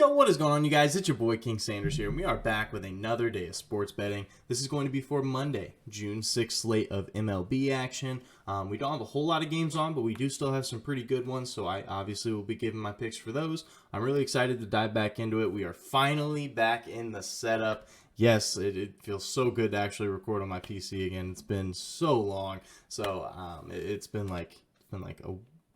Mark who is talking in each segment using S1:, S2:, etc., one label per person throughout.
S1: Yo, what is going on, you guys? It's your boy King Sanders here, and we are back with another day of sports betting. This is going to be for Monday, June 6th slate of MLB action. We don't have a whole lot of games on, but we do still have some pretty good ones, so I obviously will be giving my picks for those. I'm really excited to dive back into it. We are finally back in the setup. Yes, it feels so good to actually record on my PC again. It's been so long, so it's been like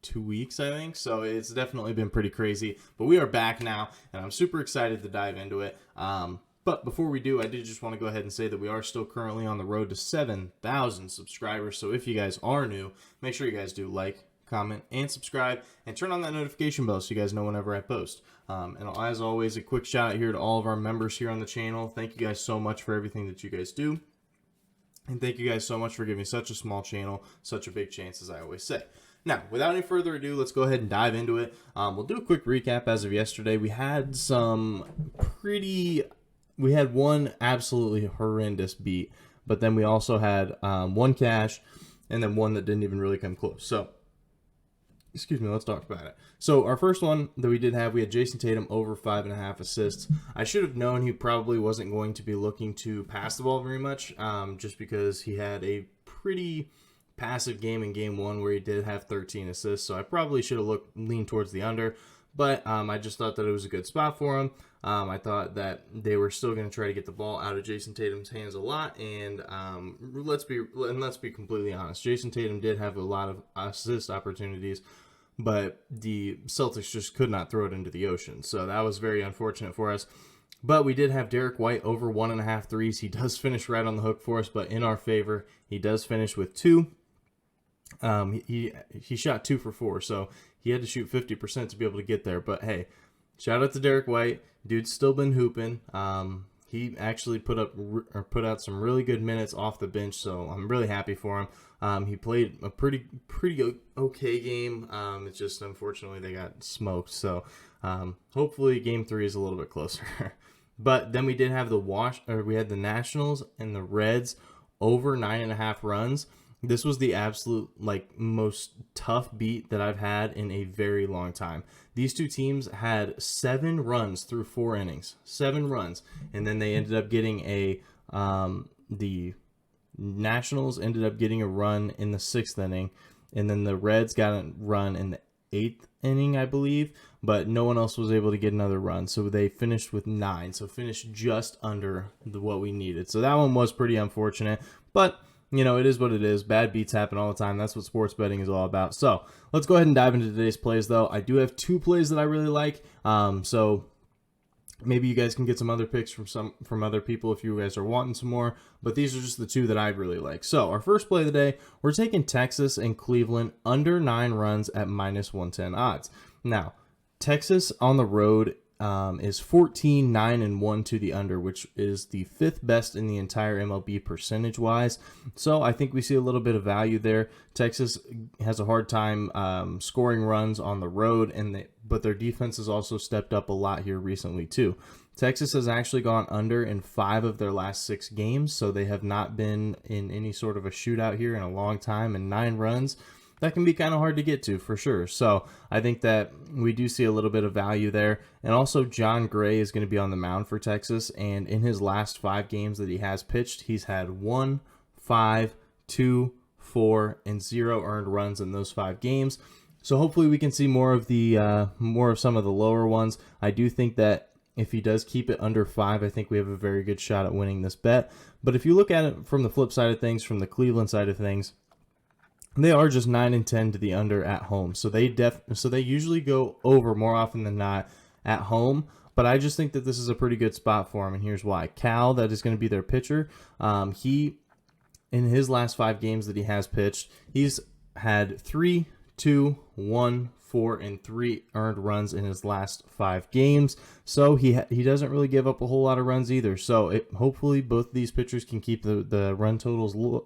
S1: 2 weeks, I think, so it's definitely been pretty crazy, but we are back now, and I'm super excited to dive into it. But before we do, I did just want to go ahead and say that we are still currently on the road to 7,000 subscribers, so if you guys are new, make sure you guys do like, comment, and subscribe, and turn on that notification bell so you guys know whenever I post. And as always, a quick shout out here to all of our members here on the channel. Thank you guys so much for everything that you guys do, and thank you guys so much for giving such a small channel such a big chance, as I always say. Now, without any further ado, let's go ahead and dive into it. We'll do a quick recap as of yesterday. We had one absolutely horrendous beat, but then we also had one cash and then one that didn't even really come close. So, excuse me, let's talk about it. So, our first one that we had Jason Tatum over 5.5 assists. I should have known he probably wasn't going to be looking to pass the ball very much, just because he had a pretty passive game in game one where he did have 13 assists, so I probably should have leaned towards the under, but I just thought that it was a good spot for him. I thought that they were still going to try to get the ball out of Jason Tatum's hands a lot, and let's be completely honest, Jason Tatum did have a lot of assist opportunities, but the Celtics just could not throw it into the ocean, so that was very unfortunate for us. But we did have Derek White over 1.5 threes. He does finish right on the hook for us, but in our favor, he does finish with 2. He shot 2 for 4, so he had to shoot 50% to be able to get there. But hey, shout out to Derek White. Dude's still been hooping. He actually put out some really good minutes off the bench, so I'm really happy for him. He played a pretty okay game. It's just unfortunately they got smoked. So hopefully game 3 is a little bit closer. But then we did have we had the Nationals and the Reds over 9.5 runs. This was the absolute most tough beat that I've had in a very long time. These two teams had 7 runs through 4 innings. 7 runs. And then they ended up getting the Nationals ended up getting a run in the 6th inning. And then the Reds got a run in the 8th inning, I believe. But no one else was able to get another run. So they finished with 9. So finished just under what we needed. So that one was pretty unfortunate. But you know, it is what it is. Bad beats happen all the time. That's what sports betting is all about. So let's go ahead and dive into today's plays, though. I do have 2 plays that I really like. So maybe you guys can get some other picks from other people if you guys are wanting some more. But these are just the 2 that I really like. So our first play of the day, we're taking Texas and Cleveland under 9 runs at -110 odds. Now, Texas on the road is 14-9-1 to the under, which is the 5th best in the entire MLB percentage-wise. So I think we see a little bit of value there. Texas has a hard time scoring runs on the road, but their defense has also stepped up a lot here recently too. Texas has actually gone under in 5 of their last 6 games, so they have not been in any sort of a shootout here in a long time, and 9 runs. That can be kind of hard to get to for sure. So I think that we do see a little bit of value there. And also John Gray is going to be on the mound for Texas. And in his last 5 games that he has pitched, he's had 1, 5, 2, 4, and 0 earned runs in those 5 games. So hopefully we can see more of some of the lower ones. I do think that if he does keep it under 5, I think we have a very good shot at winning this bet. But if you look at it from the flip side of things, from the Cleveland side of things, they are just 9-10 to the under at home, so they usually go over more often than not at home. But I just think that this is a pretty good spot for him, and here's why. Cal, that is going to be their pitcher. He, in his last 5 games that he has pitched, he's had 3, 2, 1, 4, and 3 earned runs in his last 5 games. So he doesn't really give up a whole lot of runs either. So hopefully both of these pitchers can keep the run totals low.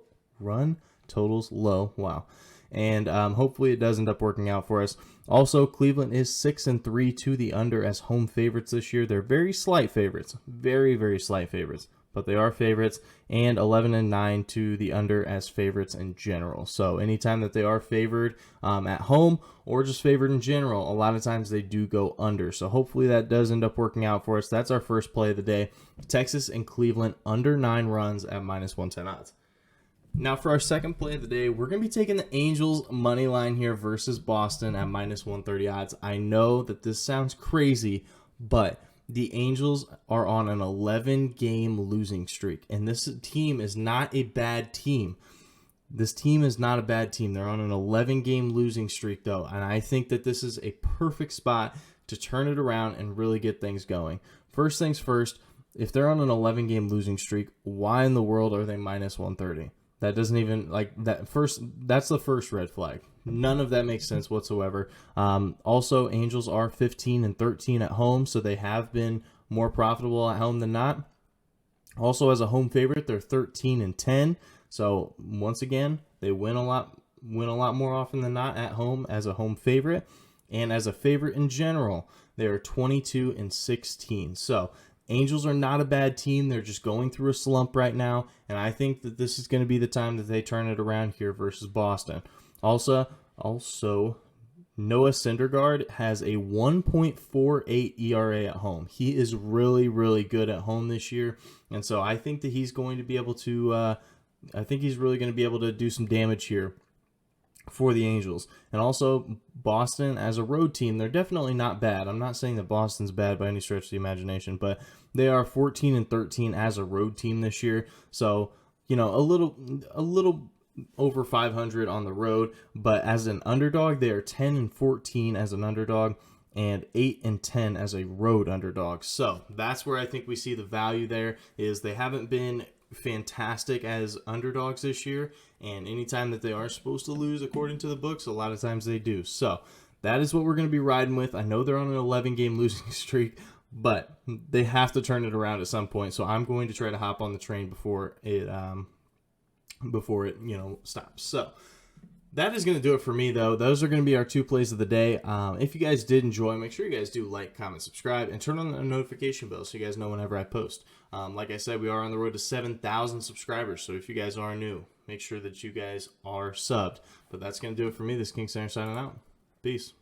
S1: Wow. And hopefully it does end up working out for us. Also, Cleveland is 6-3 to the under as home favorites this year. They're very slight favorites. Very, very slight favorites. but they are favorites, and 11-9 to the under as favorites in general. So anytime that they are favored at home or just favored in general, a lot of times they do go under. So hopefully that does end up working out for us. That's our first play of the day. Texas and Cleveland under 9 runs at -110 odds. Now for our second play of the day, we're going to be taking the Angels money line here versus Boston at -130 odds. I know that this sounds crazy, but the Angels are on an 11-game losing streak, and this team is not a bad team. This team is not a bad team. They're on an 11-game losing streak, though, and I think that this is a perfect spot to turn it around and really get things going. First things first, if they're on an 11-game losing streak, why in the world are they -130? That doesn't even, like, that's the first red flag. None of that makes sense whatsoever. Also, Angels are 15-13 at home, so they have been more profitable at home than not. Also, as a home favorite, they're 13-10. So once again, they win a lot more often than not at home as a home favorite. And as a favorite in general, they are 22-16. So Angels are not a bad team. They're just going through a slump right now, and I think that this is going to be the time that they turn it around here versus Boston. Also, Noah Syndergaard has a 1.48 ERA at home. He is really, really good at home this year, and so I think that he's going to be able to. I think he's really going to be able to do some damage here for the Angels. And also, Boston as a road team, they're definitely not bad. I'm not saying that Boston's bad by any stretch of the imagination, but they are 14-13 as a road team this year. So, you know, a little over 500 on the road, but as an underdog, they are 10-14 as an underdog and 8-10 as a road underdog. So that's where I think we see the value there. Is they haven't been fantastic as underdogs this year, and anytime that they are supposed to lose according to the books, a lot of times they do. So that is what we're going to be riding with. I know they're on an 11-game losing streak, but they have to turn it around at some point. So I'm going to try to hop on the train before it stops. So that is going to do it for me, though. Those are going to be our 2 plays of the day. If you guys did enjoy, make sure you guys do like, comment, subscribe, and turn on the notification bell so you guys know whenever I post. Like I said, we are on the road to 7,000 subscribers, so if you guys are new, make sure that you guys are subbed. But that's going to do it for me. This is King Center signing out. Peace.